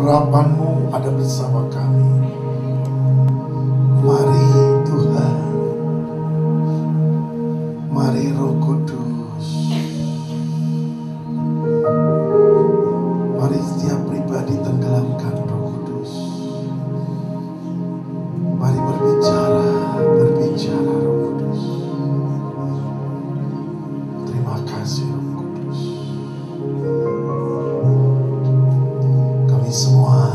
urapan-Mu ada bersama kami. Mari Tuhan, mari Roh Kudus, mari setiap pribadi tenggelamkan Roh Kudus. Mari berbicara Roh Kudus. Terima kasih Roh Kudus. Kami semua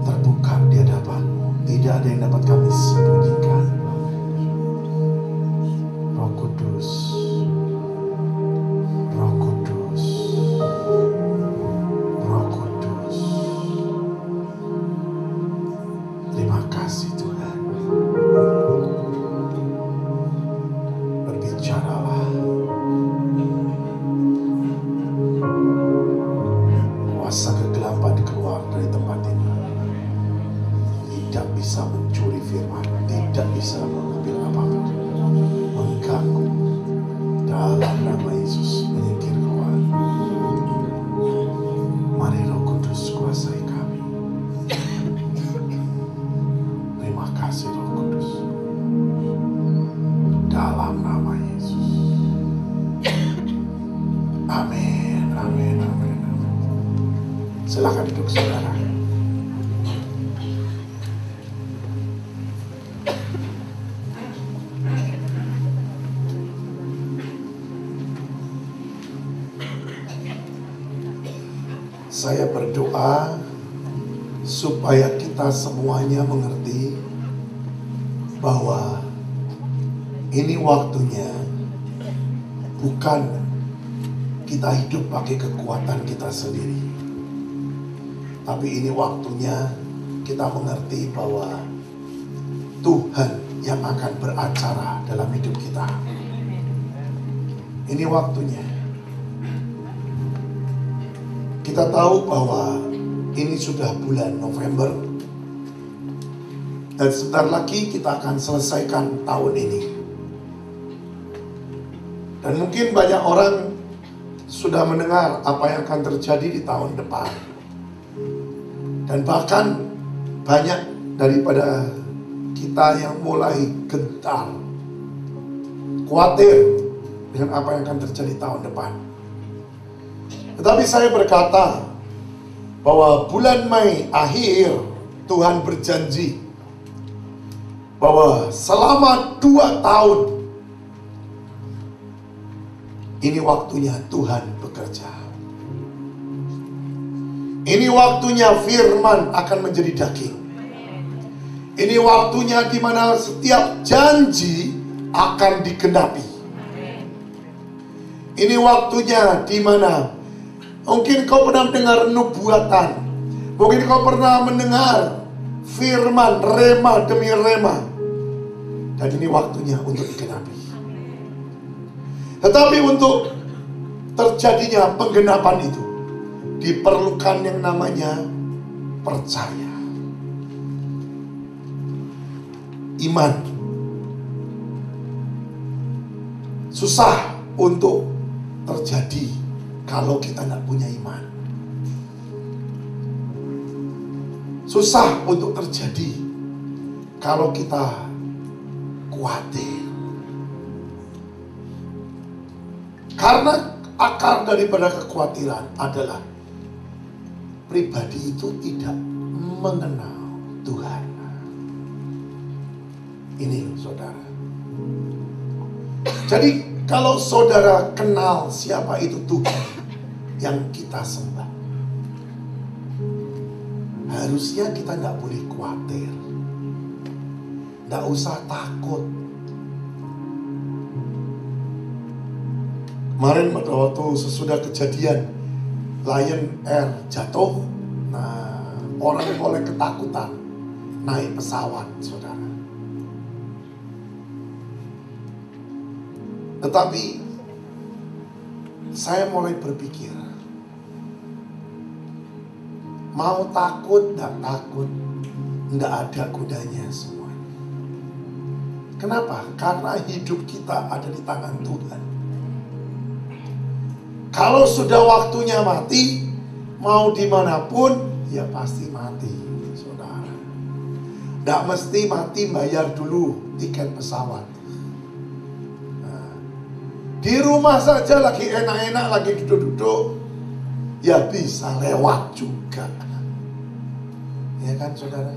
terbuka di hadapan-Mu. Tidak ada yang dapat kami sembunyikan. Roh Kudus, Roh Kudus, Roh Kudus. Terima kasih Tuhan. Berbicaralah. Kuasa kegelapan keluar dari tempat ini. Tidak bisa mencuri firman, tidak bisa mengambil apa-apa, mengganggu. Dalam nama Yesus, menyingkir keluar. Mari Roh Kudus kuasai kami. Terima kasih Roh Kudus. Dalam nama Yesus. Amin, amin, amin, amin. Silakan duduk saudara. Saya berdoa supaya kita semuanya mengerti bahwa ini waktunya bukan kita hidup pakai kekuatan kita sendiri. Tapi ini waktunya kita mengerti bahwa Tuhan yang akan beracara dalam hidup kita. Ini waktunya. Kita tahu bahwa ini sudah bulan November dan sebentar lagi kita akan selesaikan tahun ini. Dan mungkin banyak orang sudah mendengar apa yang akan terjadi di tahun depan. Dan bahkan banyak daripada kita yang mulai gentar, khawatir dengan apa yang akan terjadi tahun depan. Tetapi saya berkata bahwa bulan Mei akhir Tuhan berjanji bahwa selama 2 tahun ini waktunya Tuhan bekerja. Ini waktunya firman akan menjadi daging. Ini waktunya di mana setiap janji akan digenapi. Ini waktunya di mana mungkin kau pernah mendengar nubuatan. Mungkin kau pernah mendengar firman rema demi rema. Dan ini waktunya untuk digenapi. Tetapi untuk terjadinya penggenapan itu diperlukan yang namanya percaya. Iman. Susah untuk terjadi kalau kita tidak punya iman. Susah untuk terjadi kalau kita khawatir. Karena akar daripada kekhawatiran adalah pribadi itu tidak mengenal Tuhan. Ini saudara. Jadi kalau saudara kenal siapa itu Tuhan yang kita sembah, harusnya kita tidak boleh khawatir, tidak usah takut. Kemarin pada waktu sesudah kejadian Lion Air jatuh, nah orang mulai ketakutan naik pesawat, saudara. Tetapi saya mulai berpikir, mau takut, tidak takut, tidak ada gunanya semuanya. Kenapa? Karena hidup kita ada di tangan Tuhan. Kalau sudah waktunya mati, mau dimanapun, ya pasti mati, saudara. Nggak mesti mati bayar dulu tiket pesawat. Nah, di rumah saja lagi enak-enak, lagi duduk-duduk, ya bisa lewat juga. Ya kan saudara?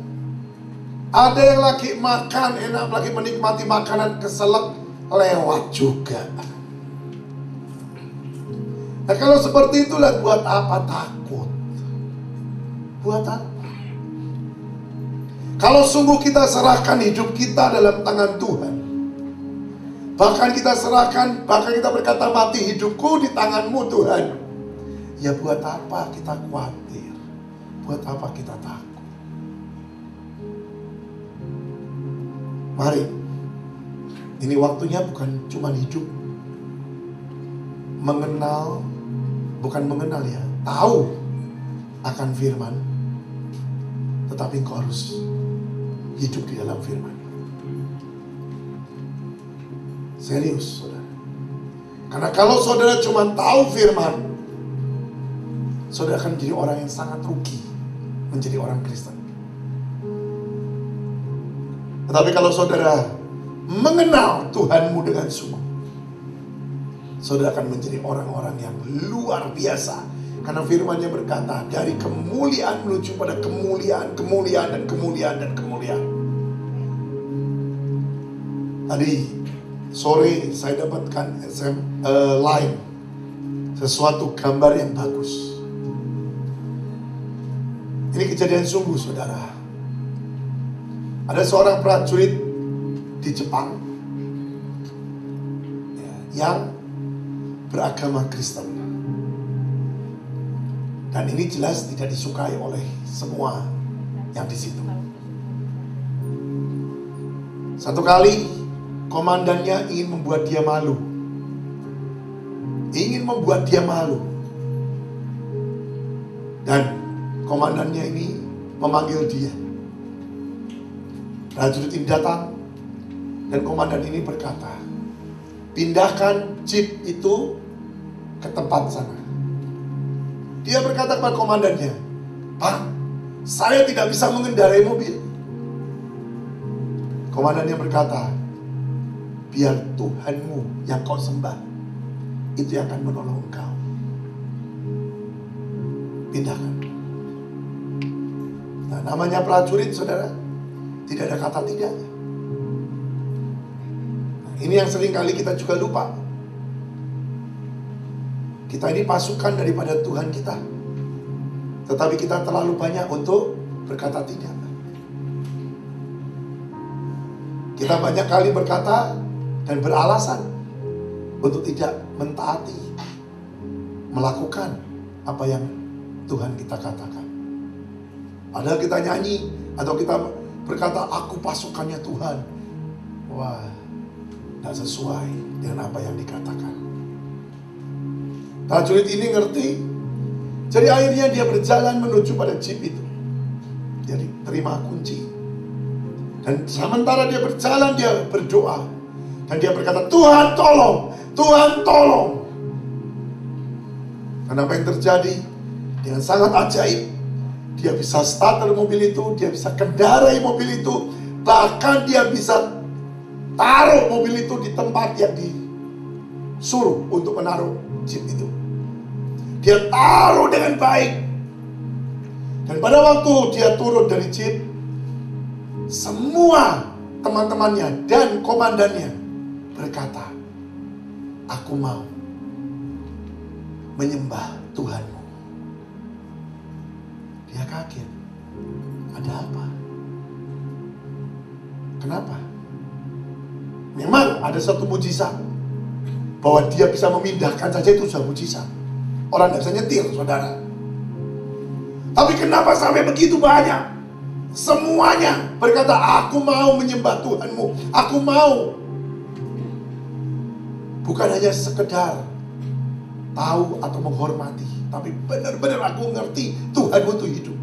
Ada yang lagi makan enak, lagi menikmati makanan keselak, lewat juga. Nah kalau seperti itulah, buat apa takut? Buat apa? Kalau sungguh kita serahkan hidup kita dalam tangan Tuhan, bahkan kita serahkan, bahkan kita berkata, mati hidupku di tangan-Mu Tuhan, ya buat apa kita khawatir? Buat apa kita takut? Mari, ini waktunya bukan cuma hidup mengenal, bukan mengenal ya, tahu akan firman, tetapi engkau harus hidup di dalam firman. Serius, saudara. Karena kalau saudara cuma tahu firman, saudara akan menjadi orang yang sangat rugi menjadi orang Kristen. Tetapi kalau saudara mengenal Tuhanmu dengan sungguh, saudara akan menjadi orang-orang yang luar biasa. Karena firman-Nya berkata, dari kemuliaan menuju pada kemuliaan, kemuliaan, dan kemuliaan, dan kemuliaan. Tadi sore saya dapatkan line sesuatu gambar yang bagus. Ini kejadian sungguh, saudara. Ada seorang prajurit di Jepang yang beragama Kristen. Dan ini jelas tidak disukai oleh semua yang di situ. Satu kali komandannya ingin membuat dia malu. Ingin membuat dia malu. Dan komandannya ini memanggil dia. Prajurit ini datang dan komandan ini berkata, pindahkan jeep itu ke tempat sana. Dia berkata kepada komandannya, Pak, saya tidak bisa mengendarai mobil. Komandannya berkata, biar Tuhanmu yang kau sembah, itu yang akan menolong kau. Pindahkan. Nah, namanya prajurit, saudara, tidak ada kata tidak. Nah, ini yang sering kali kita juga lupa. Kita ini pasukan daripada Tuhan kita, tetapi kita terlalu banyak untuk berkata tidak. Kita banyak kali berkata dan beralasan untuk tidak mentaati, melakukan apa yang Tuhan kita katakan. Padahal kita nyanyi atau kita berkata, aku pasukannya Tuhan. Wah, tidak sesuai dengan apa yang dikatakan. Prajurit ini ngerti. Jadi akhirnya dia berjalan menuju pada jeep itu. Jadi terima kunci. Dan sementara dia berjalan, dia berdoa. Dan dia berkata, Tuhan tolong, Tuhan tolong. Dan apa yang terjadi? Dengan sangat ajaib, dia bisa starter mobil itu, dia bisa kendarai mobil itu, bahkan dia bisa taruh mobil itu di tempat yang disuruh untuk menaruh jeep itu. Dia taruh dengan baik. Dan pada waktu dia turun dari jeep, semua teman-temannya dan komandannya berkata, aku mau menyembah Tuhanmu. Dia kaget. Ada apa? Kenapa? Memang ada satu mujizat, bahwa dia bisa memindahkan saja itu sudah mujizat. Orang tidak bisa nyetir, saudara. Tapi kenapa sampai begitu banyak? Semuanya berkata, aku mau menyembah Tuhanmu. Aku mau. Bukan hanya sekedar tahu atau menghormati, tapi benar-benar aku ngerti Tuhanmu itu hidup.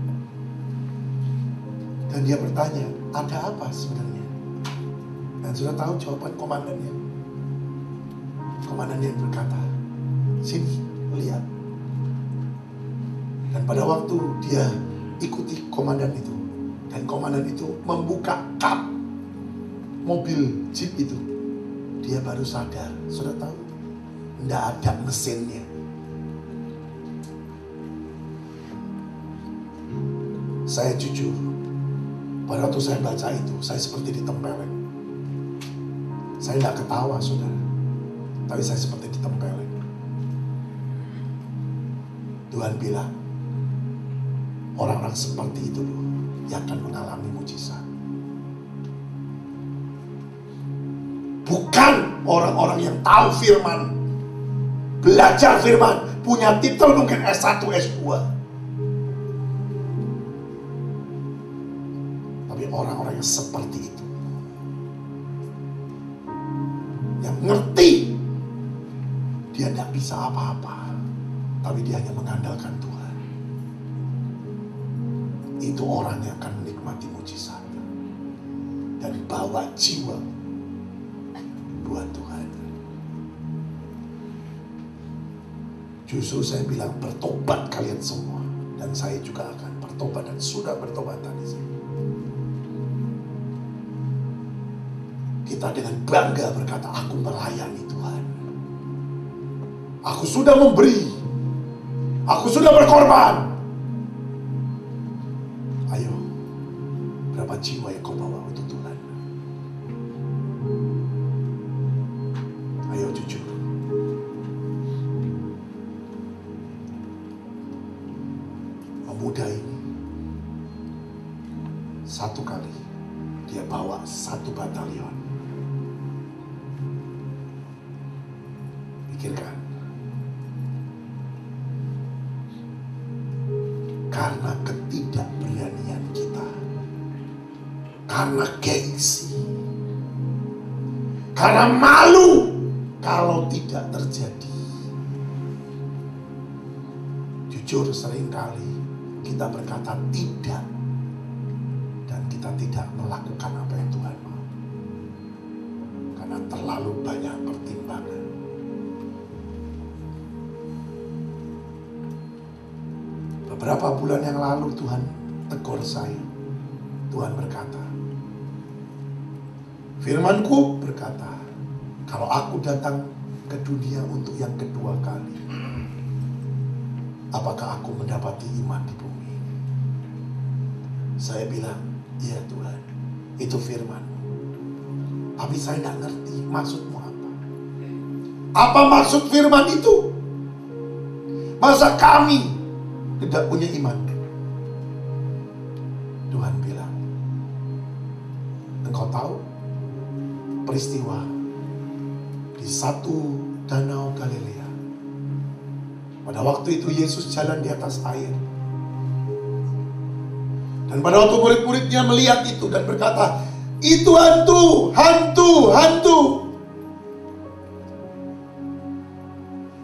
Dan dia bertanya, ada apa sebenarnya? Dan sudah tahu jawaban komandannya. Komandannya berkata, sini, lihat. Dan pada waktu dia ikuti komandan itu. Dan komandan itu membuka kap mobil jeep itu. Dia baru sadar, sudah tahu, tidak ada mesinnya. Saya jujur, pada waktu saya baca itu, saya seperti ditempeleng. Saya tidak ketawa, saudara, tapi saya seperti ditempeleng. Tuhan bilang, orang-orang seperti itu loh yang akan mengalami mujizat. Bukan orang-orang yang tahu firman, belajar firman, punya titel mungkin S1, S2. Tapi orang-orang yang seperti itu, yang ngerti dia tidak bisa apa-apa, tapi dia hanya mengandalkan Tuhan. Itu orang yang akan menikmati mujizat dan bawa jiwa buat Tuhan. Justru saya bilang bertobat kalian semua, dan saya juga akan bertobat dan sudah bertobat tadi. Kita dengan bangga berkata, aku melayani Tuhan. Aku sudah memberi. Aku sudah berkorban. Ayo, berapa jiwa yang kau bawa untuk Tuhan? Ayo jujur. Pemuda ini satu kali dia bawa 1 batalion. Pikirkan, karena ketidakberanian kita, karena gengsi, karena malu kalau tidak terjadi. Jujur, seringkali kita berkata tidak, dan kita tidak melakukan apa yang Tuhan mau, karena terlalu banyak pertimbangan. Beberapa bulan yang lalu Tuhan tegur saya. Tuhan berkata, firman-Ku berkata, kalau aku datang ke dunia untuk yang kedua kali, apakah aku mendapati iman di bumi? Saya bilang, iya Tuhan, itu firman-Mu. Tapi saya tidak ngerti maksud-Mu apa. Apa maksud firman itu? Masa kami tidak punya iman? Tuhan bilang, engkau tahu peristiwa di satu danau Galilea. Pada waktu itu Yesus jalan di atas air. Dan pada waktu murid-muridnya melihat itu dan berkata, itu hantu, hantu, hantu.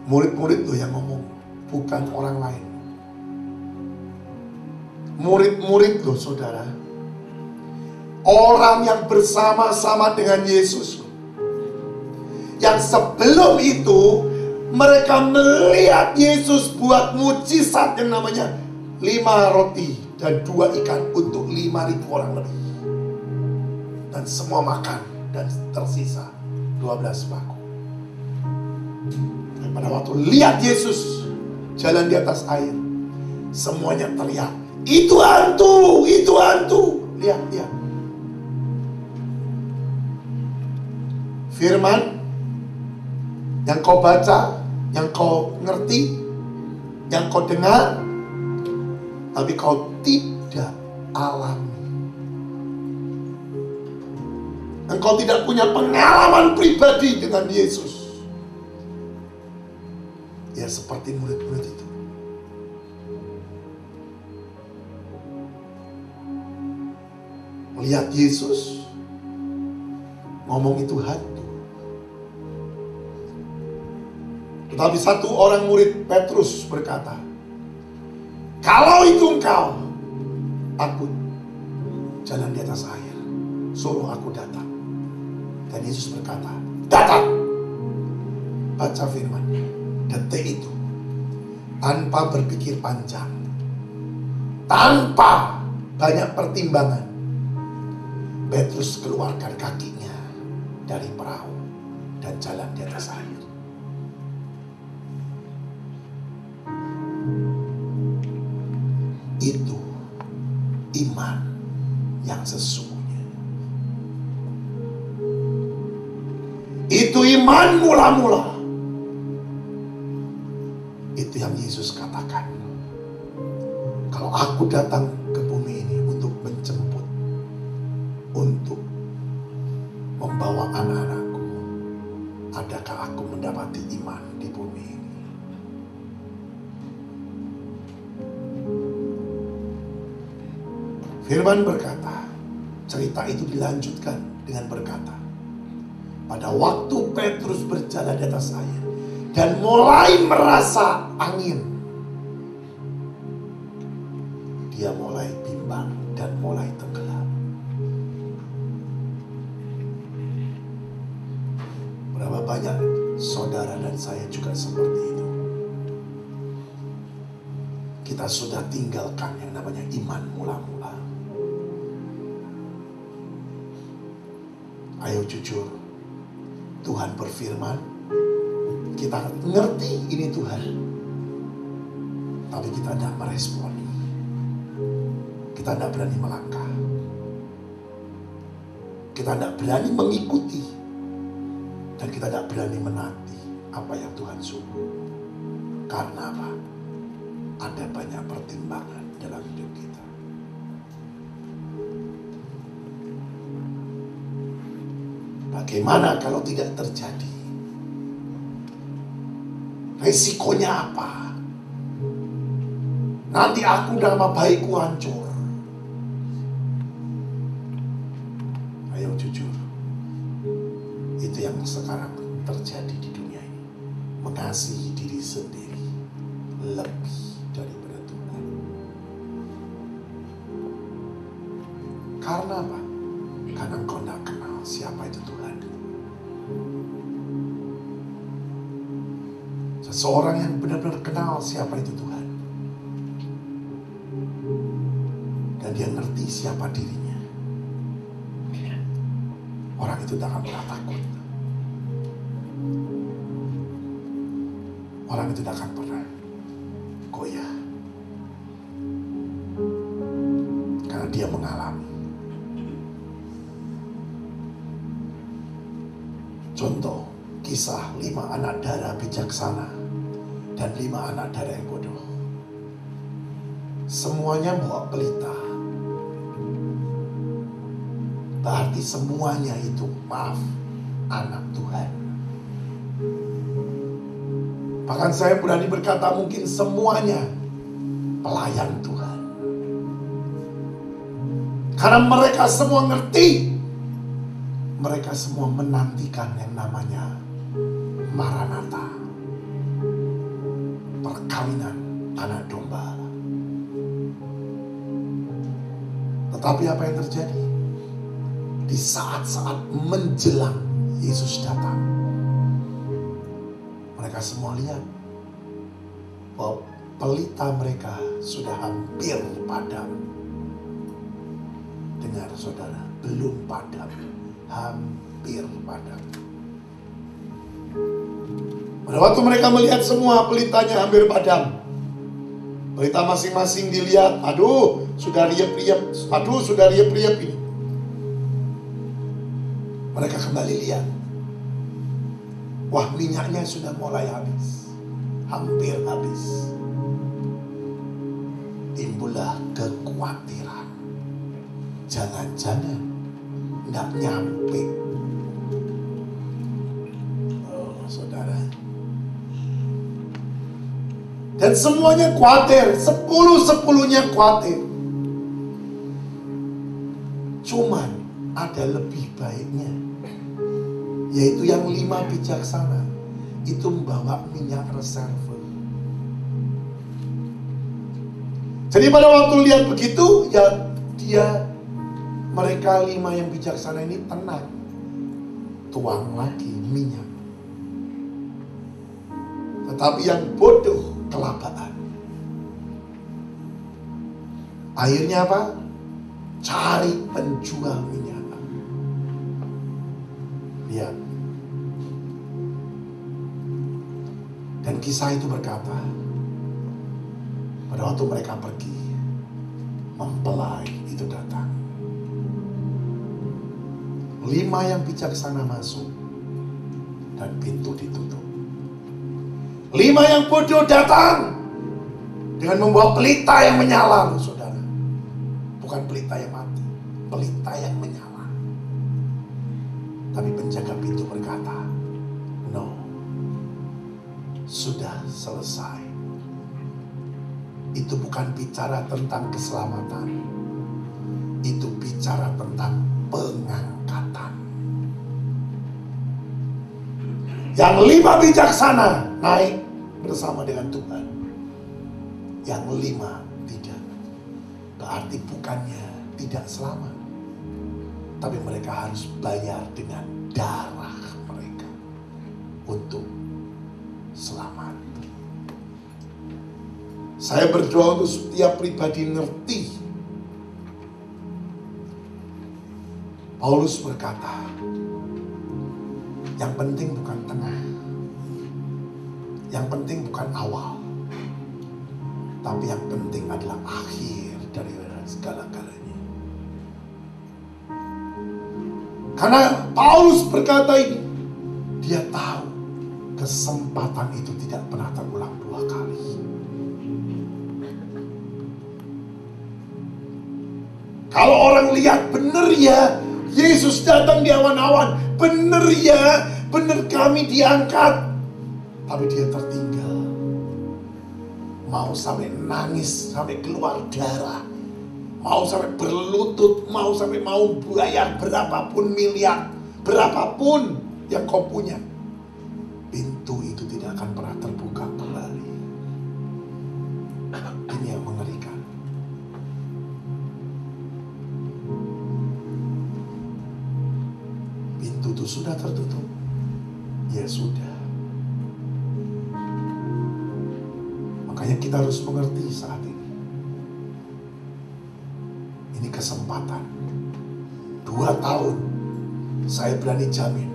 Murid-murid itu yang ngomong, bukan orang lain. Murid-murid loh saudara, orang yang bersama-sama dengan Yesus, yang sebelum itu mereka melihat Yesus buat mujizat yang namanya 5 roti dan 2 ikan untuk 5.000 orang lebih, dan semua makan dan tersisa 12 paku. Dan pada waktu lihat Yesus jalan di atas air, semuanya teriak, itu hantu, itu hantu. Lihat, lihat. Firman yang kau baca, yang kau ngerti, yang kau dengar, tapi kau tidak alami. Engkau tidak punya pengalaman pribadi dengan Yesus. Ya seperti murid-murid itu. Melihat Yesus ngomong itu hantu. Tetapi satu orang murid, Petrus, berkata, kalau itu engkau, aku jalan di atas air, suruh aku datang. Dan Yesus berkata, datang. Baca firman. Detik itu, tanpa berpikir panjang, Tanpa banyak pertimbangan, Petrus keluarkan kakinya dari perahu dan jalan di atas air. Itu iman yang sesungguhnya. Itu iman mula-mula. Itu yang Yesus katakan. Kalau aku datang ke bumi ini untuk menjemput, untuk membawa anak-anakku, adakah aku mendapati iman di bumi ini? Firman berkata, cerita itu dilanjutkan dengan berkata, pada waktu Petrus berjalan di atas air dan mulai merasa angin, dia mulai bimbang dan mulai tenggelam. Berapa banyak saudara dan saya juga seperti itu. Kita sudah tinggalkan yang namanya iman mula-mula. Ayo jujur, Tuhan berfirman, kita ngerti ini Tuhan, tapi kita tidak meresponi. Kita tidak berani melangkah. Kita tidak berani mengikuti. Dan kita tidak berani menaati apa yang Tuhan suruh. Karena apa? Ada banyak pertimbangan dalam hidup kita. Bagaimana kalau tidak terjadi? Resikonya apa? Nanti aku nama baikku hancur. Ayo jujur. Itu yang sekarang terjadi di dunia ini. Mengasihi diri sendiri lebih daripada Tuhan. Karena apa? Karena engkau tidak kenal siapa itu Tuhan. Seseorang yang benar-benar kenal siapa itu Tuhan, dan dia ngerti siapa dirinya, orang itu tak akan pernah takut. Orang itu tak akan pernah goyah, karena dia mengalami. Contoh kisah 5 anak dara bijaksana dan 5 anak dara yang bodoh. Semuanya bawa pelita. Berarti semuanya itu, maaf, anak Tuhan. Bahkan saya berani berkata mungkin semuanya pelayan Tuhan. Karena mereka semua ngerti. Mereka semua menantikan yang namanya Maranatha, perkawinan anak domba. Tetapi apa yang terjadi? Di saat-saat menjelang Yesus datang, mereka semua lihat bahwa pelita mereka sudah hampir padam. Dengar saudara, belum padam, hampir padam. Pada waktu mereka melihat semua pelitanya hampir padam, pelita masing-masing dilihat, aduh sudah riap-riap, aduh sudah riap-riap ini. Mereka kembali lihat, wah minyaknya sudah mulai habis, hampir habis. Timbullah kekhawatiran, jangan-jangan tidak nyampe. Oh saudara. Dan semuanya khawatir, 10-10-nya khawatir. Cuman ada lebih baiknya, yaitu yang 5 bijaksana itu membawa minyak reserve. Jadi pada waktu lihat begitu, ya mereka 5 yang bijaksana ini tenang, tuang lagi minyak. Tetapi yang bodoh kelabakan. Akhirnya apa? Cari penjual minyak. Lihat. Dan kisah itu berkata, pada waktu mereka pergi, mempelai itu datang. 5 yang bijaksana masuk, dan pintu ditutup. 5 yang bodoh datang dengan membawa pelita yang menyala, saudara. Bukan pelita yang mati, pelita yang menyala. Tapi penjaga pintu berkata, no, sudah selesai. Itu bukan bicara tentang keselamatan, itu bicara tentang pengangkatan. Yang 5 bijaksana naik bersama dengan Tuhan, yang 5 tidak. Berarti bukannya tidak selamat, tapi mereka harus bayar dengan darah mereka untuk selamat. Saya berdoa untuk setiap pribadi ngerti. Paulus berkata, yang penting bukan tengah, yang penting bukan awal, tapi yang penting adalah akhir dari segala-galanya. Karena Paulus berkata ini, dia tahu kesempatan itu tidak pernah terulang 2 kali. Kalau orang lihat, bener ya, Yesus datang di awan-awan, bener ya, bener kami diangkat. Tapi dia tertinggal. Mau sampai nangis, sampai keluar darah. Mau sampai berlutut, mau bayar berapapun miliar, berapapun yang kau punya. Pintu itu tidak akan pernah terbuka kembali. Ini yang mengerikan. Pintu itu sudah tertutup. Ya sudah. Makanya kita harus mengerti saat ini. Ini kesempatan. 2 tahun. Saya berani jamin.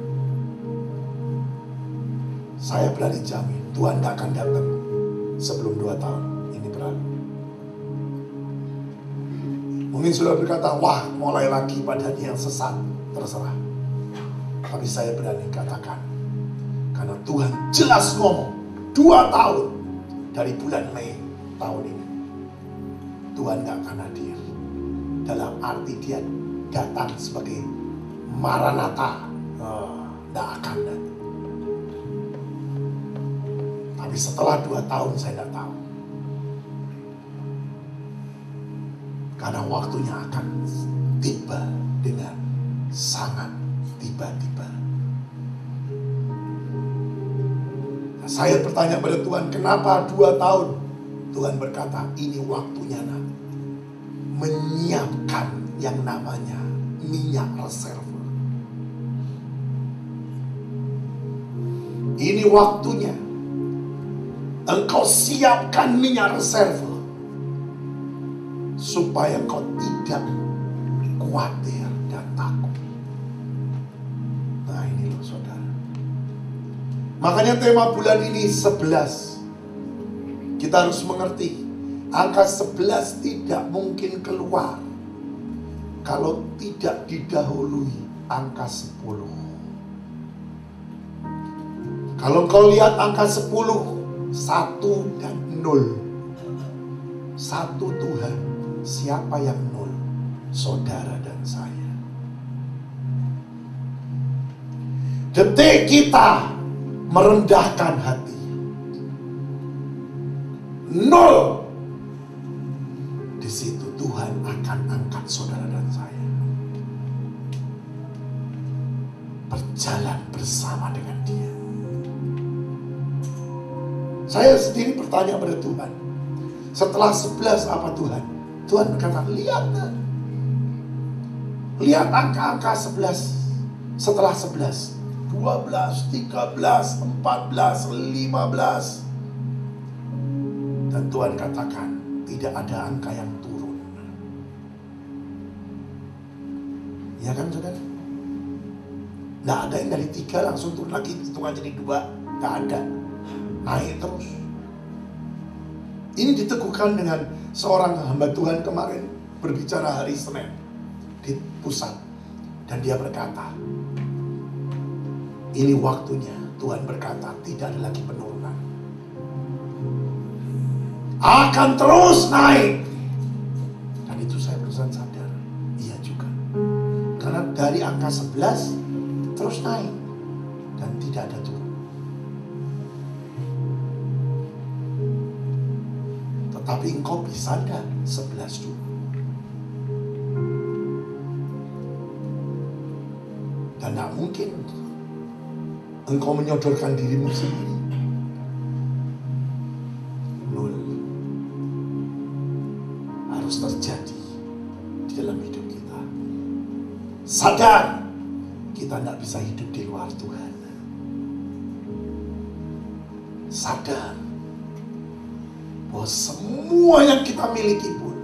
Saya berani jamin. Tuhan gak akan datang sebelum 2 tahun ini berlalu. Mungkin sudah berkata, wah mulai lagi pada dia yang sesat. Terserah. Tapi saya berani katakan, karena Tuhan jelas ngomong 2 tahun dari bulan Mei tahun ini, Tuhan gak akan hadir. Dalam arti dia datang sebagai Maranatha, gak akan datang. Tapi setelah 2 tahun saya gak tahu. Karena waktunya akan tiba dengan sangat tiba-tiba. Nah, saya bertanya pada Tuhan, kenapa 2 tahun? Tuhan berkata, ini waktunya nak menyiapkan yang namanya minyak reserve. Ini waktunya engkau siapkan minyak reserve supaya engkau tidak khawatir dan takut. Nah ini loh saudara. Makanya tema bulan ini 11. Kita harus mengerti, angka 11 tidak mungkin keluar kalau tidak didahului angka 10. Kalau kau lihat angka 10, 1 dan 0. 1 Tuhan, siapa yang 0? Saudara dan saya. Detik kita merendahkan hati, 0. Di situ Tuhan akan angkat saudara dan saya. Berjalan bersama dengan Dia. Saya sendiri bertanya pada Tuhan, setelah 11 apa Tuhan? Tuhan berkata, lihat angka-angka 11. Setelah 11, 12, 13, 14, 15. Dan Tuhan katakan, tidak ada angka yang turun. Ya kan saudara? Nggak ada yang dari 3 langsung turun lagi, hitungan jadi 2. Nggak ada. Naik terus. Ini diteguhkan dengan seorang hamba Tuhan kemarin berbicara hari Senin di pusat. Dan dia berkata, ini waktunya. Tuhan berkata tidak ada lagi penurunan, akan terus naik. Dan itu saya berusaha sadar, iya juga. Karena dari angka 11 terus naik dan tidak ada turun. Tetapi engkau bisa enggak 11 dulu? Dan tidak mungkin engkau menyodorkan dirimu sendiri. Nol. Harus terjadi di dalam hidup kita. Sadar, kita tidak bisa hidup di luar Tuhan. Sadar bahwa semua yang kita miliki pun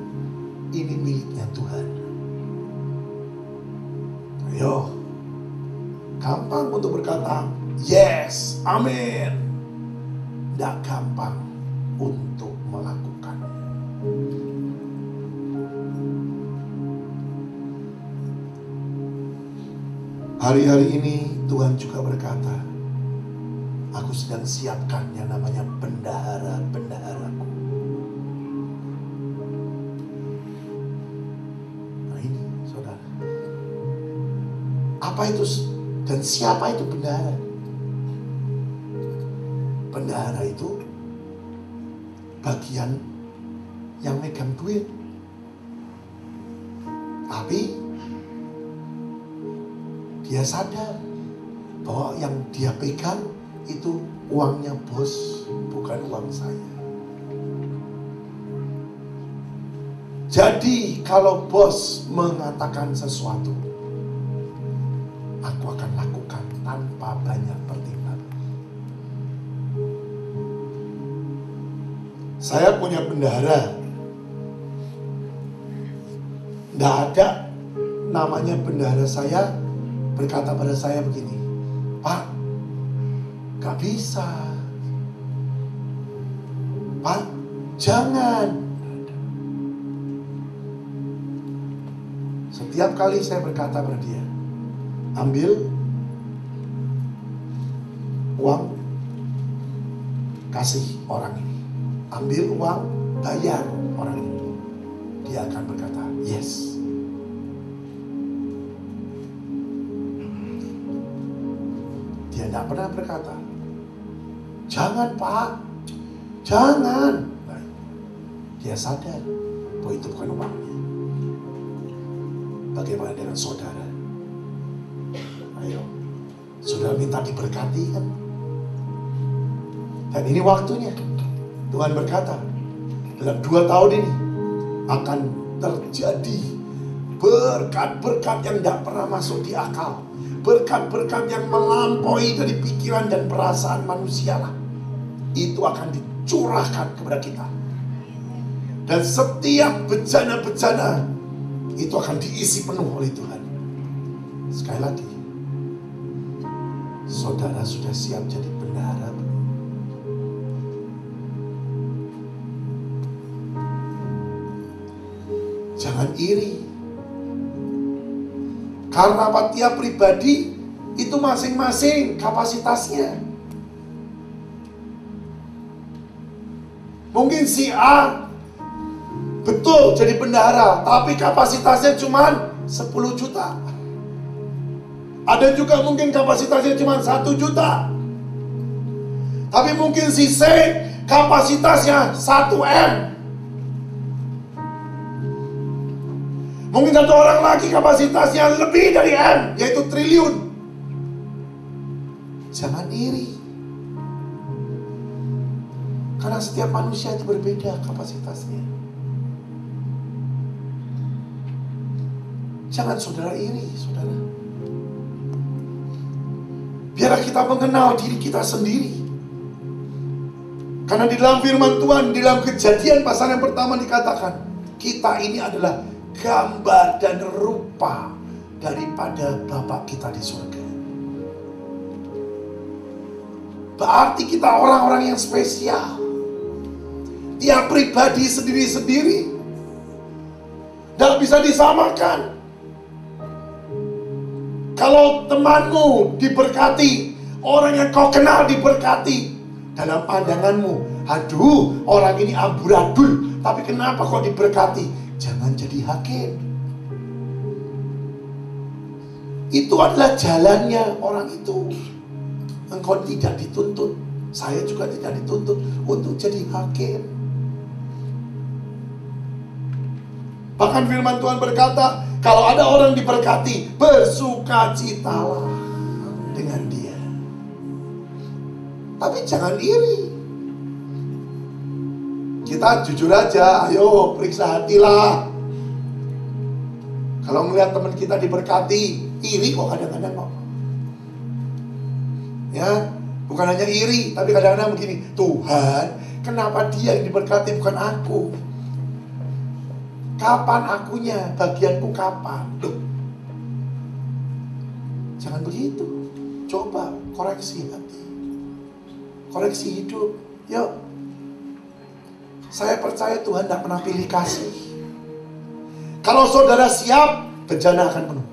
ini miliknya Tuhan. Ayo, gampang untuk berkata yes, amin. Tidak gampang untuk melakukannya. Hari-hari ini Tuhan juga berkata, aku sedang siapkan yang namanya bendahara-bendaharaku. Nah ini saudara, apa itu dan siapa itu bendahara? Bendahara itu bagian yang megang duit. Tapi dia sadar bahwa yang dia pegang itu uangnya bos, bukan uang saya. Jadi kalau bos mengatakan sesuatu, aku akan lakukan tanpa banyak pertimbangan. Saya punya bendahara. Tidak ada namanya bendahara saya berkata pada saya begini, Pak, gak bisa. Pak, jangan. Setiap kali saya berkata pada dia, ambil uang, kasih orang ini. Ambil uang, bayar orang ini. Dia akan berkata, yes. Dia tidak pernah berkata, jangan Pak, jangan. Nah, dia sadar bahwa itu bukan uangnya. Bagaimana dengan saudara? Ayo, saudara minta diberkati kan? Dan ini waktunya. Tuhan berkata, dalam 2 tahun ini akan terjadi berkat-berkat yang tidak pernah masuk di akal. Berkat-berkat yang melampaui dari pikiran dan perasaan manusia lah. Itu akan dicurahkan kepada kita. Dan setiap bejana-bejana itu akan diisi penuh oleh Tuhan. Sekali lagi, saudara sudah siap jadi bendahara belum? Jangan iri. Karena apa? Tiap pribadi itu masing-masing kapasitasnya. Mungkin si A betul jadi bendahara, tapi kapasitasnya cuma 10 juta. Ada juga mungkin kapasitasnya cuma 1 juta. Tapi mungkin si C kapasitasnya 1 M. Mungkin satu orang lagi kapasitasnya lebih dari M, yaitu triliun. Jangan iri. Karena setiap manusia itu berbeda kapasitasnya. Jangan saudara iri, saudara. Biarlah kita mengenal diri kita sendiri. Karena di dalam firman Tuhan, di dalam Kejadian pasal yang pertama dikatakan, kita ini adalah gambar dan rupa daripada Bapa kita di surga. Berarti kita orang-orang yang spesial. Tiap pribadi sendiri-sendiri, tidak bisa disamakan. Kalau temanmu diberkati, orang yang kau kenal diberkati, dalam pandanganmu, aduh orang ini amburadul, tapi kenapa kok diberkati? Jangan jadi hakim. Itu adalah jalannya orang itu. Engkau tidak dituntut, saya juga tidak dituntut untuk jadi hakim. Bahkan firman Tuhan berkata, kalau ada orang diberkati, bersukacitalah dengan dia. Tapi jangan iri. Kita jujur aja, ayo periksa hatilah. Kalau melihat teman kita diberkati, iri kok kadang-kadang kok. Ya, bukan hanya iri, tapi kadang-kadang begini, Tuhan, kenapa dia yang diberkati bukan aku? Kapan akunya? Bagianku kapan? Loh. Jangan begitu. Coba koreksi hati, koreksi hidup. Yuk. Saya percaya Tuhan tidak pernah pilih kasih. Kalau saudara siap, bejana akan penuh.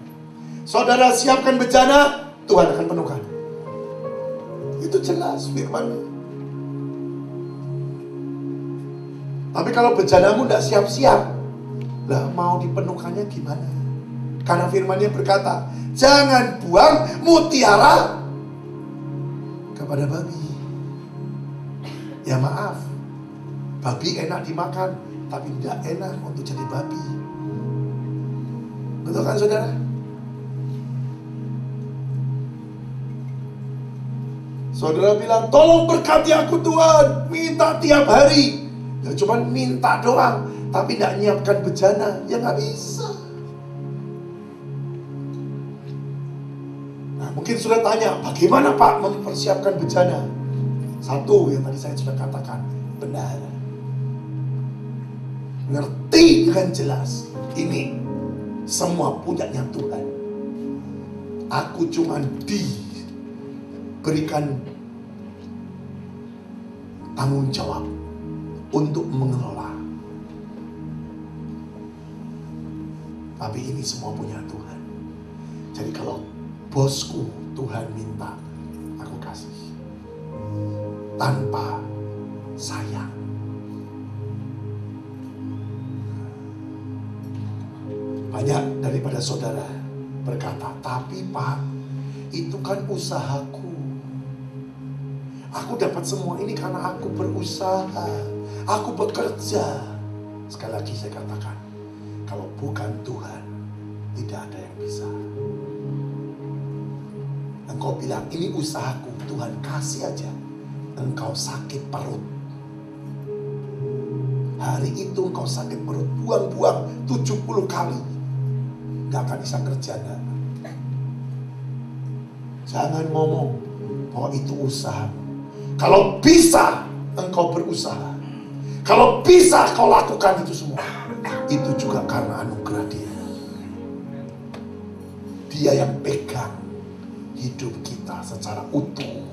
Saudara siapkan bejana, Tuhan akan penuhkan. Itu jelas firman. Tapi kalau bejanamu tidak siap-siap, lah mau dipenuhkannya gimana? Karena firman-Nya berkata, jangan buang mutiara kepada babi. Ya maaf, babi enak dimakan, tapi tidak enak untuk jadi babi. Betul kan saudara? Saudara bilang, tolong berkati aku Tuhan, minta tiap hari. Ya cuma minta doang, tapi tidak nyiapkan bejana, ya nggak bisa. Nah mungkin sudah tanya, bagaimana Pak mempersiapkan bejana? Satu yang tadi saya sudah katakan, benar. Ngerti dengan jelas, ini semua punyanya Tuhan. Aku cuma diberikan tanggung jawab untuk mengelola. Tapi ini semua punya Tuhan. Jadi kalau bosku Tuhan minta, aku kasih. Tanpa sayang. Banyak daripada saudara berkata, tapi Pak, itu kan usahaku. Aku dapat semua ini karena aku berusaha. Aku bekerja. Sekali lagi saya katakan, kalau bukan Tuhan, tidak ada yang bisa. Engkau bilang, ini usahaku, Tuhan kasih aja. Engkau sakit perut. Hari itu engkau sakit perut, buang-buang 70 kali. Gak akan bisa kerja, gak? Jangan ngomong bahwa itu usaha. Kalau bisa engkau berusaha, kalau bisa kau lakukan itu semua, itu juga karena anugerah Dia. Dia yang pegang hidup kita secara utuh.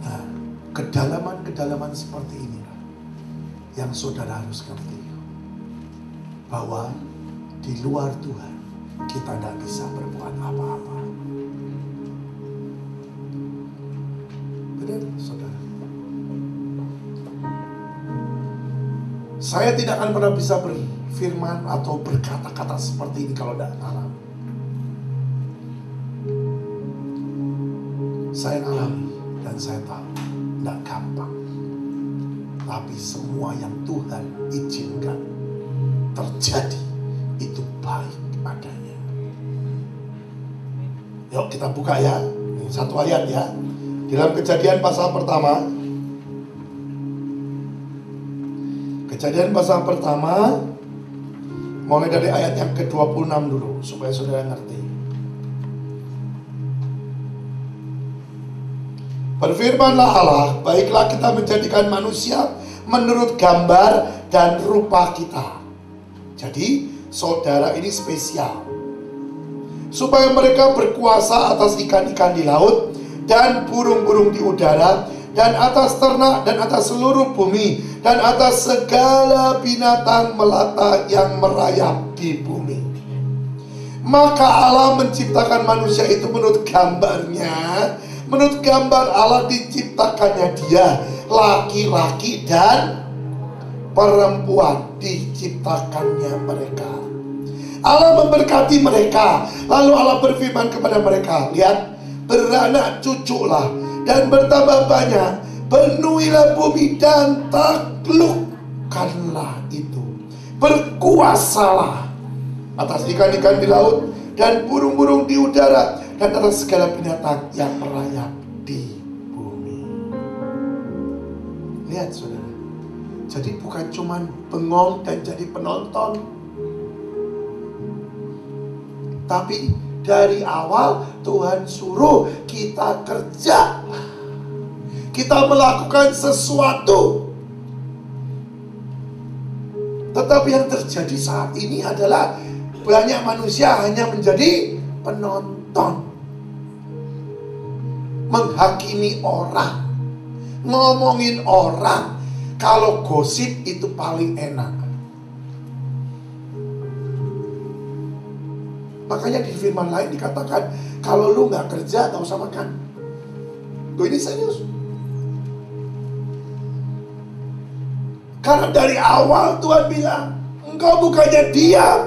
Nah, kedalaman-kedalaman seperti ini yang saudara harus ngerti, bahwa di luar Tuhan kita tidak bisa berbuat apa-apa. Benar, saudara? Saya tidak akan pernah bisa berfirman atau berkata-kata seperti ini kalau tidak ngalami. Saya ngalami dan saya tahu tidak gampang. Tapi semua yang Tuhan izinkan terjadi itu baik adanya. Yuk kita buka ya, ini satu ayat ya. Dalam Kejadian pasal pertama, Kejadian pasal pertama, mulai dari ayat yang ke-26 dulu, supaya saudara ngerti. Berfirmanlah Allah, baiklah kita menjadikan manusia menurut gambar dan rupa kita. Jadi saudara ini spesial. Supaya mereka berkuasa atas ikan-ikan di laut dan burung-burung di udara, dan atas ternak, dan atas seluruh bumi, dan atas segala binatang melata yang merayap di bumi. Maka Allah menciptakan manusia itu menurut gambarnya. Menurut gambar Allah diciptakannya dia, laki-laki dan perempuan diciptakannya mereka. Allah memberkati mereka. Lalu Allah berfirman kepada mereka, lihat, beranak cuculah dan bertambah banyak, penuhilah bumi dan taklukkanlah itu, berkuasalah atas ikan-ikan di laut dan burung-burung di udara, dan atas segala binatang yang merayap di bumi. Lihat saudara, jadi bukan cuman bengong dan jadi penonton, tapi dari awal Tuhan suruh kita kerja, kita melakukan sesuatu. Tetapi yang terjadi saat ini adalah banyak manusia hanya menjadi penonton, menghakimi orang, ngomongin orang. Kalau gosip itu paling enak. Makanya di firman lain dikatakan, kalau lu gak kerja gak usah makan. Loh, ini serius. Karena dari awal Tuhan bilang, engkau bukannya diam,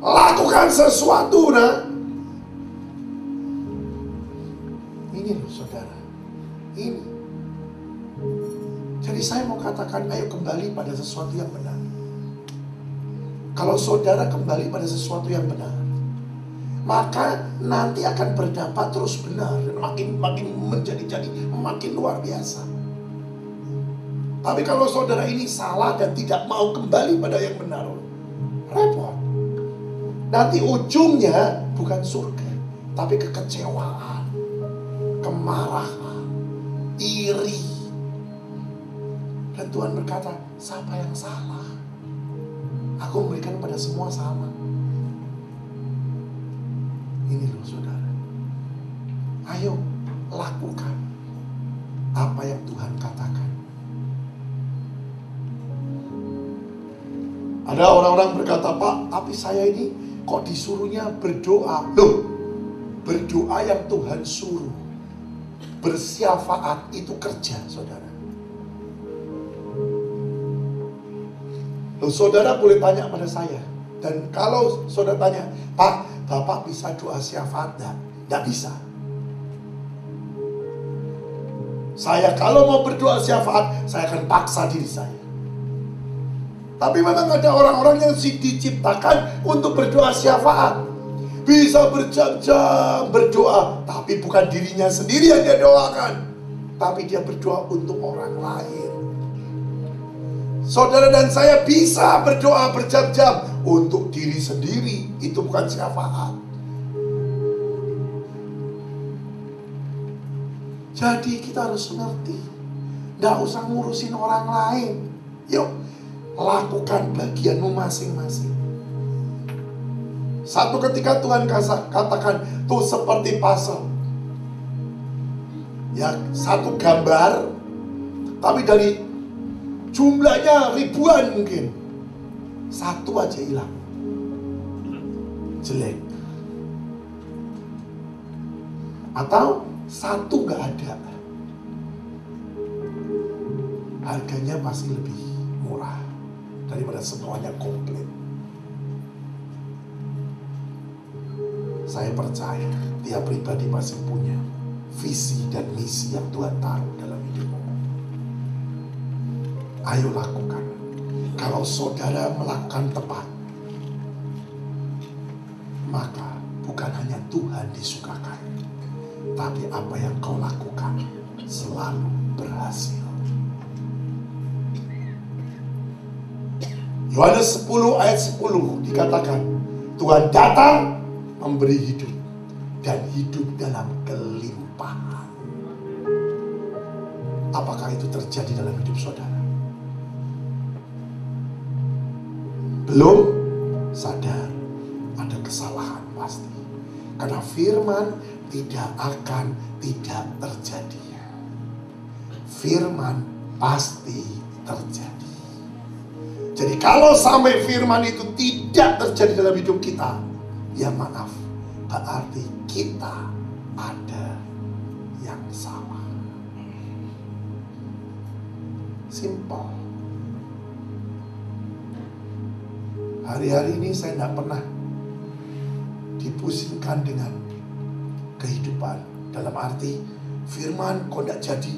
lakukan sesuatu. Nah, ini loh saudara, ini. Jadi saya mau katakan, ayo kembali pada sesuatu yang benar. Kalau saudara kembali pada sesuatu yang benar, maka nanti akan berdampak terus benar, dan makin menjadi makin luar biasa. Tapi kalau saudara ini salah dan tidak mau kembali pada yang benar, repot. Nanti ujungnya bukan surga, tapi kekecewaan, kemarahan, iri. Dan Tuhan berkata, siapa yang salah? Aku memberikan pada semua sama. Ini loh saudara, ayo lakukan apa yang Tuhan katakan. Ada orang-orang berkata, Pak, tapi saya ini kok disuruhnya berdoa. Loh, berdoa yang Tuhan suruh, bersyafaat itu kerja saudara. Loh, saudara boleh tanya pada saya. Dan kalau saudara tanya, Pak, Bapak bisa doa syafaat? Tidak bisa. Saya kalau mau berdoa syafaat, saya akan paksa diri saya. Tapi memang ada orang-orang yang diciptakan untuk berdoa syafaat. Bisa berjam-jam berdoa, tapi bukan dirinya sendiri yang dia doakan, tapi dia berdoa untuk orang lain. Saudara dan saya bisa berdoa berjam-jam untuk diri sendiri. Itu bukan syafaat. Jadi kita harus mengerti, tidak usah ngurusin orang lain. Yuk, lakukan bagianmu masing-masing. Satu ketika Tuhan katakan, tuh seperti puzzle. Ya, satu gambar, tapi dari jumlahnya ribuan mungkin, satu aja hilang, jelek. Atau satu gak ada, harganya pasti lebih murah daripada semuanya komplit. Saya percaya tiap pribadi masih punya visi dan misi yang Tuhan taruh dalam hidupmu. Ayo lakukan. Kalau saudara melakukan tepat, maka bukan hanya Tuhan disukakan, tapi apa yang kau lakukan selalu berhasil. Yohanes 10 ayat 10 dikatakan, Tuhan datang memberi hidup, dan hidup dalam kelimpahan. Apakah itu terjadi dalam hidup saudara? belum sadar ada kesalahan pasti. Karena firman tidak akan tidak terjadi. Firman pasti terjadi. Jadi kalau sampai firman itu tidak terjadi dalam hidup kita, ya maaf, berarti kita ada yang salah. Simple. Hari-hari ini saya tidak pernah dipusingkan dengan kehidupan. Dalam arti firman kok tidak jadi.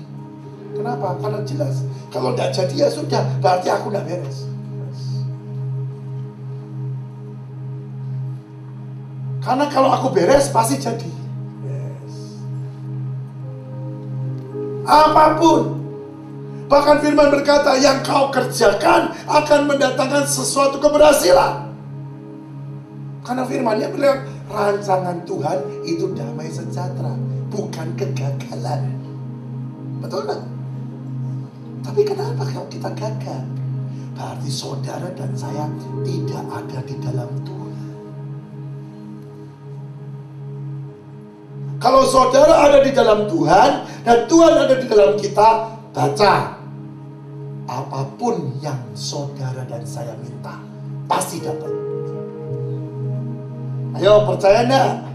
Kenapa? Karena jelas kalau tidak jadi ya sudah, berarti aku tidak beres. Karena kalau aku beres pasti jadi. Yes. Apapun. Bahkan firman berkata, yang kau kerjakan akan mendatangkan sesuatu keberhasilan. Karena firmannya bilang, rancangan Tuhan itu damai sejahtera, bukan kegagalan. Betul tak? Tapi kenapa kalau kita gagal? Berarti saudara dan saya tidak ada di dalam Tuhan. Kalau saudara ada di dalam Tuhan dan Tuhan ada di dalam kita, baca. Apapun yang saudara dan saya minta, pasti dapat. Ayo, percaya enggak?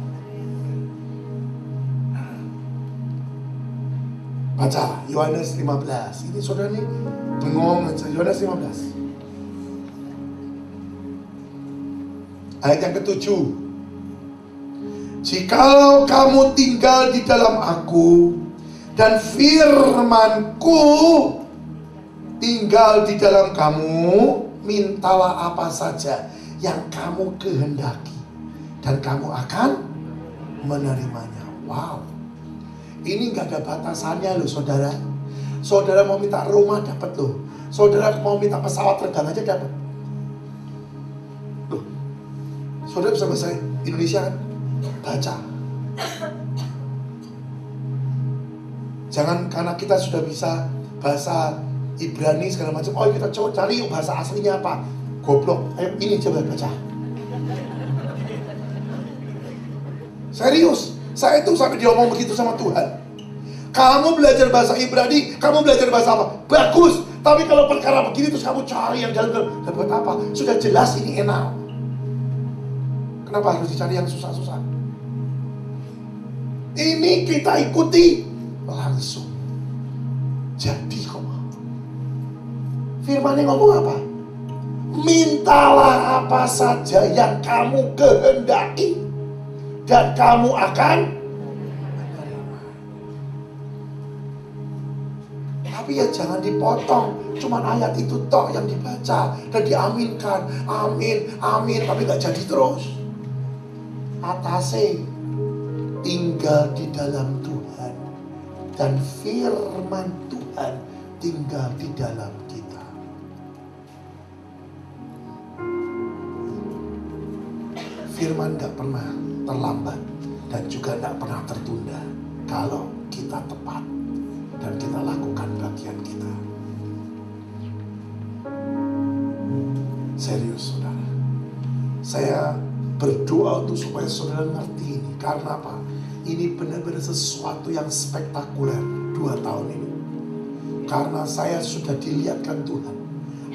Baca Yohanes 15. Ini saudara nih bengong aja. Yohanes 15 ayat yang ke-7. Jikalau kamu tinggal di dalam aku dan firmanku tinggal di dalam kamu, mintalah apa saja yang kamu kehendaki dan kamu akan menerimanya. Wow, ini gak ada batasannya loh saudara. Saudara mau minta rumah dapat loh. Saudara mau minta pesawat terbang aja dapat loh. Saudara bisa bahasa Indonesia kan? Baca. Jangan karena kita sudah bisa bahasa Ibrani segala macam, oh kita coba cari yuk bahasa aslinya apa. Goblok, ayo ini coba baca. Serius, saya itu sampai diomong begitu sama Tuhan. Kamu belajar bahasa Ibrani, kamu belajar bahasa apa? Bagus, tapi kalau perkara begini terus kamu cari yang jalan, dapat apa? Sudah jelas ini enak. Kenapa harus dicari yang susah-susah? Ini kita ikuti langsung jadi kok. Firman ngomong apa? Mintalah apa saja yang kamu kehendaki dan kamu akan menerima. Tapi ya jangan dipotong, cuman ayat itu toh yang dibaca dan diaminkan. Amin, amin, tapi gak jadi terus. Atase tinggal di dalam Tuhan dan firman Tuhan tinggal di dalam kita. Firman gak pernah terlambat dan juga gak pernah tertunda kalau kita tepat dan kita lakukan bagian kita. Serius saudara, saya berdoa untuk supaya saudara ngerti ini. Karena apa? Ini benar-benar sesuatu yang spektakuler 2 tahun ini. Karena saya sudah dilihatkan Tuhan,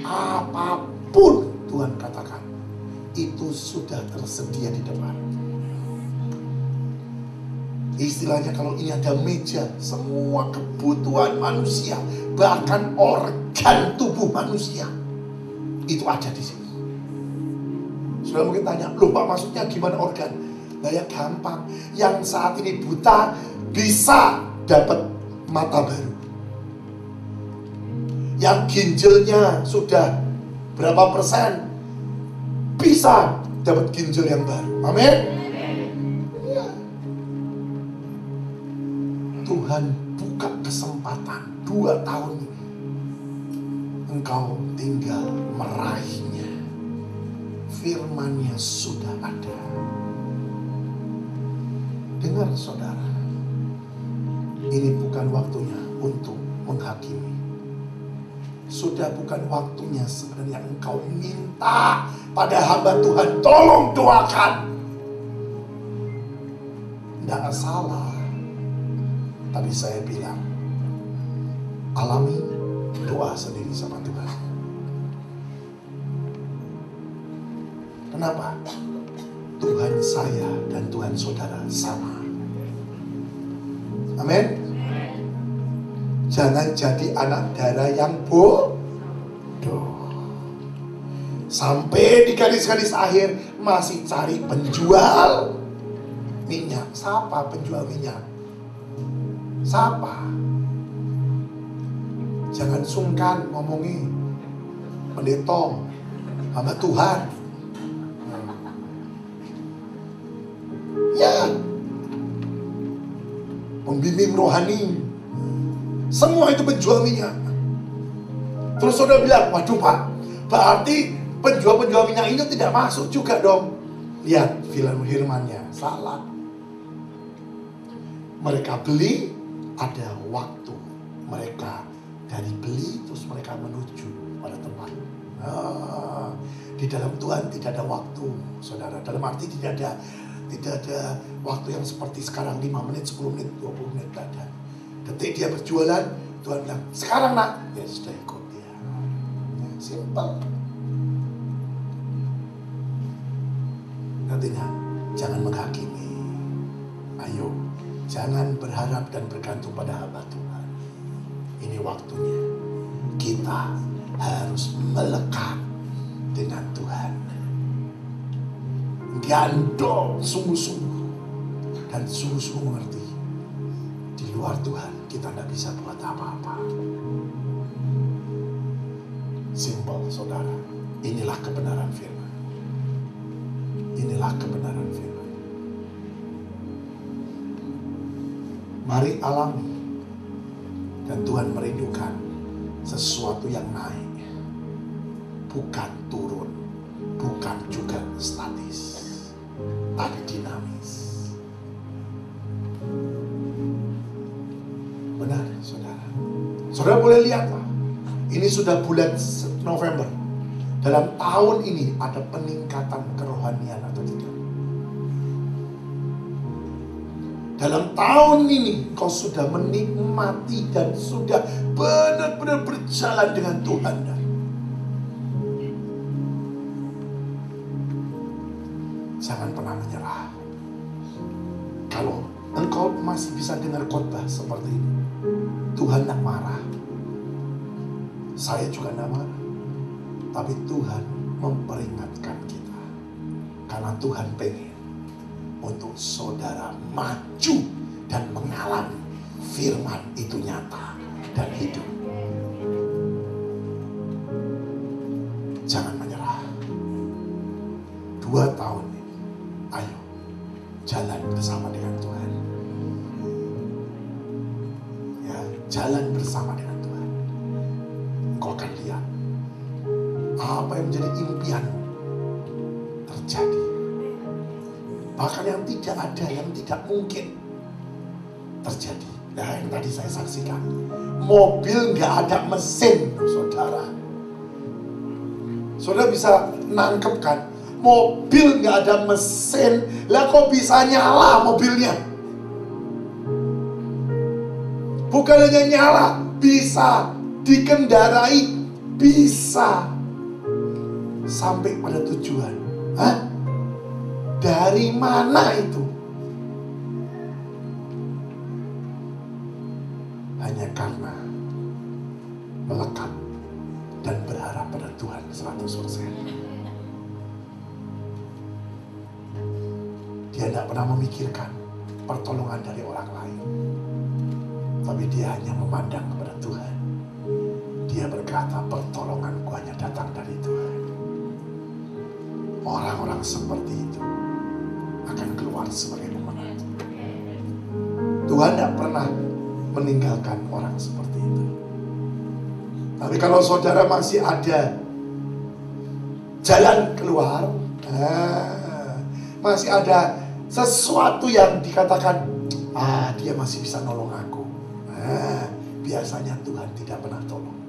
apapun Tuhan katakan, itu sudah tersedia di depan. Istilahnya kalau ini ada meja, semua kebutuhan manusia, bahkan organ tubuh manusia, itu ada di sini. Sudah mungkin tanya, loh Pak maksudnya gimana organ? Nah ya gampang, yang saat ini buta bisa dapat mata baru. Yang ginjalnya sudah berapa persen bisa dapat ginjal yang baru. Amin. Ya. Tuhan buka kesempatan 2 tahun ini, engkau tinggal meraihnya. Firman-Nya sudah ada. Dengar saudara, ini bukan waktunya untuk menghakimi. sudah bukan waktunya sebenarnya engkau minta pada hamba Tuhan, tolong doakan. Tidak salah. Tapi saya bilang, alami doa sendiri sama Tuhan. Kenapa? Tuhan saya dan Tuhan saudara sama. Amin. Jangan jadi anak darah yang bodoh. Sampai di garis-garis akhir masih cari penjual minyak. Siapa penjual minyak? Siapa? Jangan sungkan ngomongi pendeta, hamba Tuhan. Ya, pembimbing rohani, semua itu penjual minyak. Terus saudara bilang, waduh Pak, berarti penjual-penjual minyak ini tidak masuk juga dong. Lihat firman-nya, salah. Mereka beli, ada waktu. Mereka dari beli, terus mereka menuju pada tempat. Di dalam Tuhan tidak ada waktu, saudara. Dalam arti tidak ada waktu yang seperti sekarang 5 menit, 10 menit, 20 menit, tidak ada. Detik dia berjualan, Tuhan bilang, sekarang nak, ya sudah ikut dia. Ya, simple. Artinya, jangan menghakimi. Ayo, jangan berharap dan bergantung pada hamba Tuhan. Ini waktunya. Kita harus melekat dengan Tuhan. Gandol sungguh-sungguh. Dan sungguh-sungguh mengerti. Di luar Tuhan kita tidak bisa buat apa-apa. Simple saudara. Inilah kebenaran firman. Inilah kebenaran firman. Mari alami. Dan Tuhan merindukan sesuatu yang naik. Bukan turun. Bukan juga statis. Tapi dinamis. Benar, saudara. Saudara boleh lihat, ini sudah bulan November. Dalam tahun ini ada peningkatan kerohanian atau tidak? Dalam tahun ini kau sudah menikmati dan sudah benar-benar berjalan dengan Tuhan. Jangan pernah menyerah. Kalau engkau masih bisa dengar khotbah seperti ini, Tuhan tidak marah. Saya juga tidak marah. Tapi Tuhan memperingatkan kita. Karena Tuhan pengen untuk saudara maju dan mengalami firman itu nyata dan hidup. Jangan menyerah. 2 tahun ini, ayo jalan bersama dengan Tuhan. Ya, jalan bersama dengan Tuhan. Engkau akan lihat apa yang menjadi impianmu terjadi. Bahkan yang tidak ada, yang tidak mungkin terjadi. Nah, yang tadi saya saksikan, mobil nggak ada mesin, saudara. Saudara bisa nangkep kan? Mobil nggak ada mesin, lah kok bisa nyala mobilnya? Bukan hanya nyala, bisa dikendarai, bisa sampai pada tujuan. Hah? Dari mana itu? Hanya karena melekat dan berharap pada Tuhan 100%. Dia tidak pernah memikirkan pertolongan dari orang lain. Tapi dia hanya memandang kepada Tuhan. Dia berkata, pertolonganku hanya datang dari Tuhan. Orang-orang seperti itu akan keluar sebagai pemenang. Tuhan tidak pernah meninggalkan orang seperti itu. Tapi kalau saudara masih ada jalan keluar, masih ada sesuatu yang dikatakan, dia masih bisa nolong aku. Biasanya Tuhan tidak pernah tolong.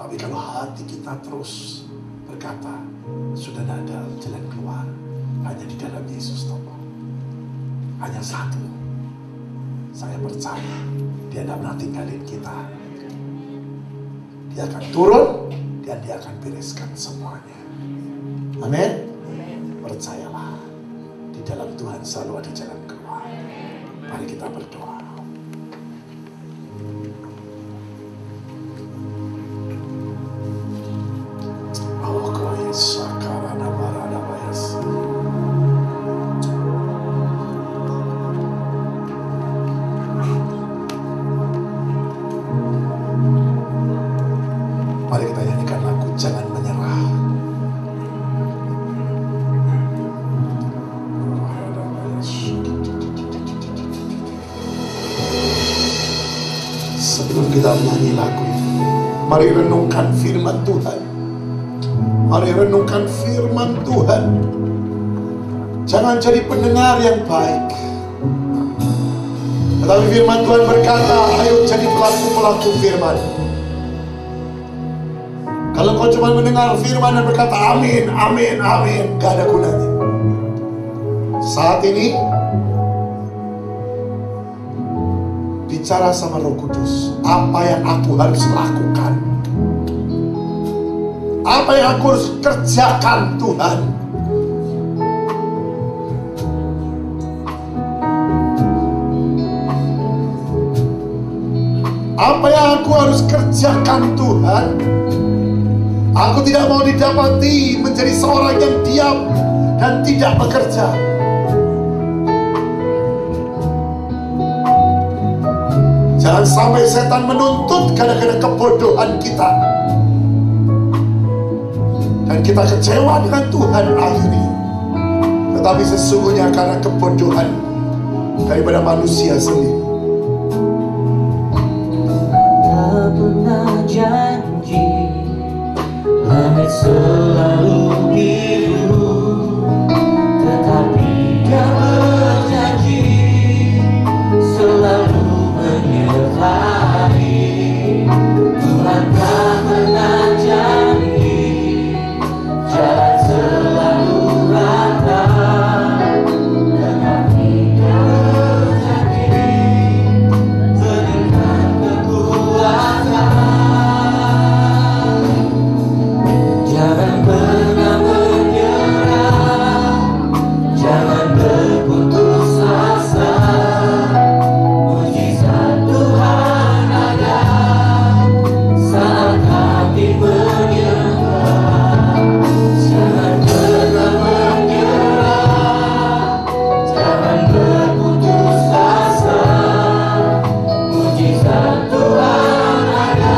Tapi kalau hati kita terus berkata, sudah tidak ada jalan keluar, hanya di dalam Yesus tokoh. Hanya satu, saya percaya Dia tidak pernah tinggalin kita. Dia akan turun dan Dia akan bereskan semuanya. Amin. Percayalah, di dalam Tuhan selalu ada jalan keluar. Mari kita berdoa. Mari kita nyanyikan lagu Jangan Menyerah. Sebelum kita menyanyi lagu ini, mari renungkan firman Tuhan. Mari renungkan firman Tuhan. Jangan jadi pendengar yang baik, tetapi firman Tuhan berkata, ayo jadi pelaku-pelaku firman. Kalau kau cuma mendengar firman dan berkata amin, amin, amin, gak ada gunanya. Saat ini bicara sama Roh Kudus, apa yang aku harus lakukan, apa yang aku harus kerjakan Tuhan. Apa yang aku harus kerjakan Tuhan. Aku tidak mau didapati menjadi seorang yang diam dan tidak bekerja. Jangan sampai setan menuntut karena kebodohan kita, dan kita kecewa dengan Tuhan hari ini. Tetapi sesungguhnya karena kebodohan daripada manusia sendiri. Tak pernah janji langit selalu biru, tetapi Dia berjanji selalu menyertai. Tuhan tak pernah janji jalan selalu rata, tetapi Dia berjanji berikan kekuatan. Jangan pernah menyerah, jangan berputus asa. Mujizat Tuhan ada saat hati menyerah. Jangan pernah menyerah, jangan berputus asa. Mujizat Tuhan ada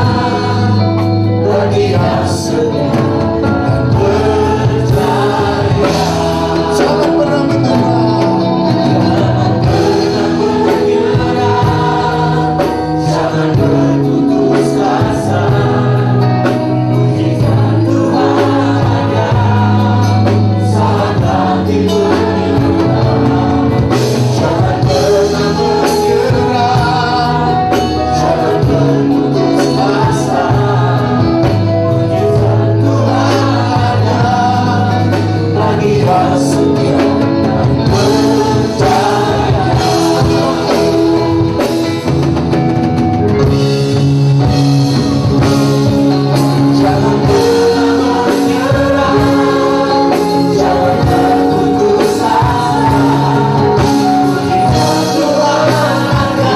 bagi yang setia. Jangan pernah menyerah, Jangan berputus asa. Mujizat Tuhan ada saat hati menyerah. Jangan pernah menyerah, jangan berputus asa. Mujizat Tuhan ada bagi yang setia dan percaya. Jangan pernah menyerah, jangan berputus asa. Mujizat Tuhan ada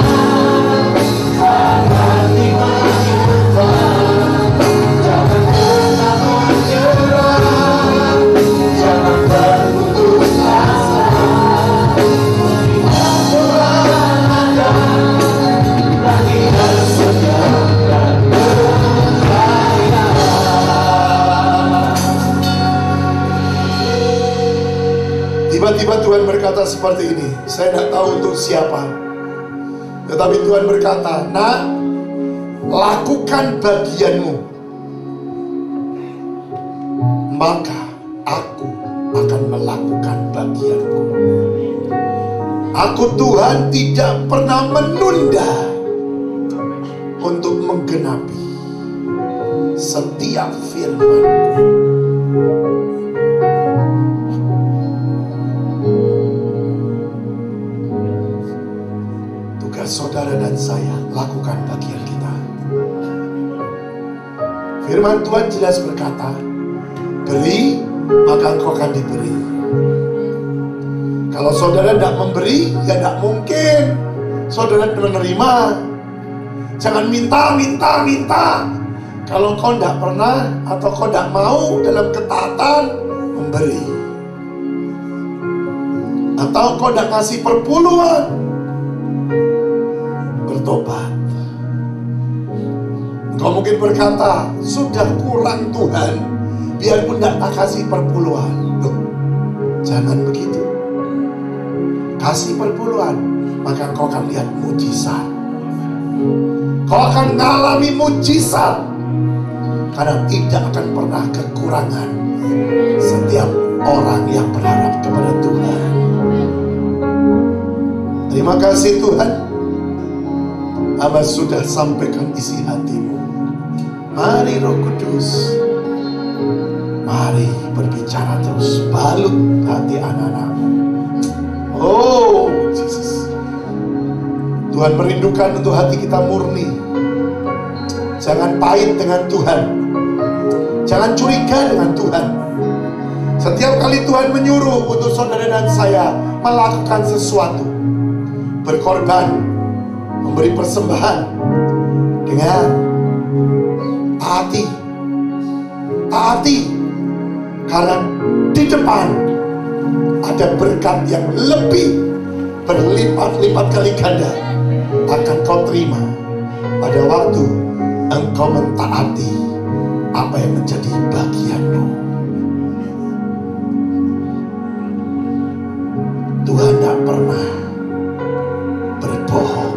saat hati menyerah. Jangan pernah menyerah, jangan berputus asa. Mujizat Tuhan ada bagi yang setia dan percaya. Tiba-tiba Tuhan berkata seperti ini. Saya tidak tahu untuk siapa, tetapi Tuhan berkata, nak, lakukan bagianmu, maka aku akan melakukan bagianku. Aku Tuhan tidak pernah menunda untuk menggenapi. setiap firman. Tugas saudara dan saya, lakukan bagian kita. Firman Tuhan jelas berkata, beri maka engkau akan diberi. Kalau saudara tidak memberi, ya tidak mungkin saudara menerima. Jangan minta. Kalau kau tidak pernah atau kau tidak mau dalam ketaatan memberi, atau kau tidak kasih perpuluhan, bertobat. Engkau mungkin berkata, sudah kurang Tuhan, biarpun tidak kasih perpuluhan. Loh, jangan begitu. Kasih perpuluhan, maka kau akan lihat mujizat. Kau akan mengalami mujizat, karena tidak akan pernah kekurangan setiap orang yang berharap kepada Tuhan. Terima kasih Tuhan, Hamba sudah sampaikan isi hatimu. Mari Roh Kudus, mari berbicara terus, balut hati anak-anakmu. Oh Jesus, Tuhan merindukan untuk hati kita murni. Jangan pahit dengan Tuhan, jangan curiga dengan Tuhan. Setiap kali Tuhan menyuruh untuk saudara dan saya melakukan sesuatu, berkorban, memberi persembahan, dengan taati, karena di depan ada berkat yang lebih berlipat-lipat kali ganda akan kau terima pada waktu engkau mentaati apa yang menjadi bagianmu. Tuhan tidak pernah berbohong.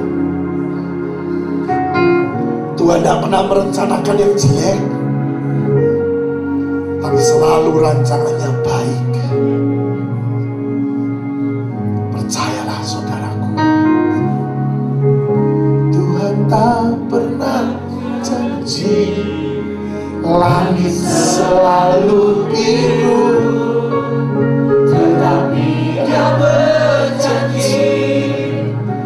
Tuhan tidak pernah merencanakan yang jelek, tapi selalu rancangannya baik. Percayalah saudaraku, Tuhan tak pernah janji langit selalu biru, tetapi Dia berjanji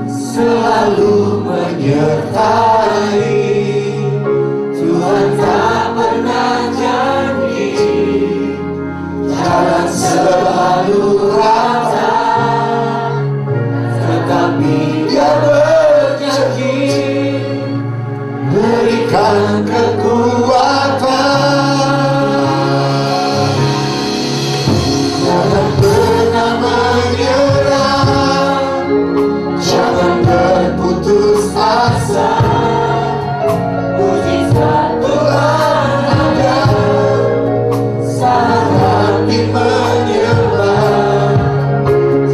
selalu menyertai. Tuhan tak pernah janji jalan selalu rata, tetapi Dia berjanji berikan kekuatan. Jangan pernah menyerah, jangan berputus asa. Mujizat Tuhan ada saat hati menyembah.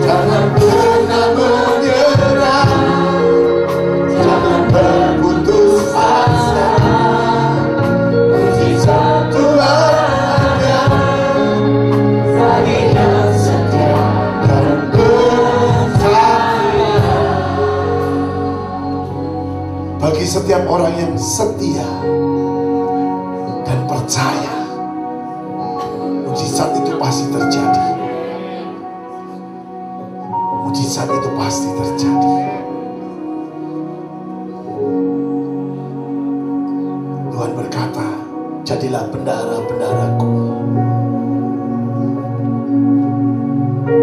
Jangan pernah menyerah, jangan berputus asa. Mujizat Tuhan ada saat yang setia dan percaya. Bagi setiap orang yang setia dan percaya, mujizat itu pasti terjadi. Mujizat itu pasti terjadi. Tuhan berkata, jadilah bendahara-bendaharaku.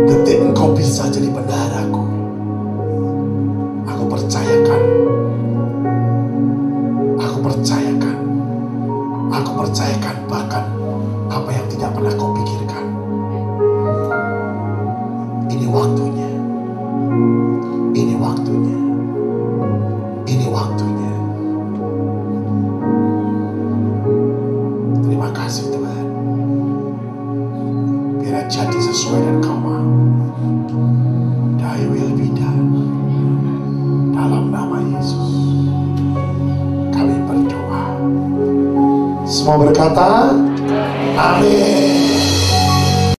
Detik engkau bisa jadi bendaharaku, aku percayakan. Aku percayakan bahkan apa yang tidak pernah kau pikirkan. Ini waktunya. Ini waktunya. Ini waktunya. Terima kasih Tuhan. Biar jadi sesuai dan kau mau. Thy will be done. Dalam nama Yesus kami berdoa. Semua berkata, amin.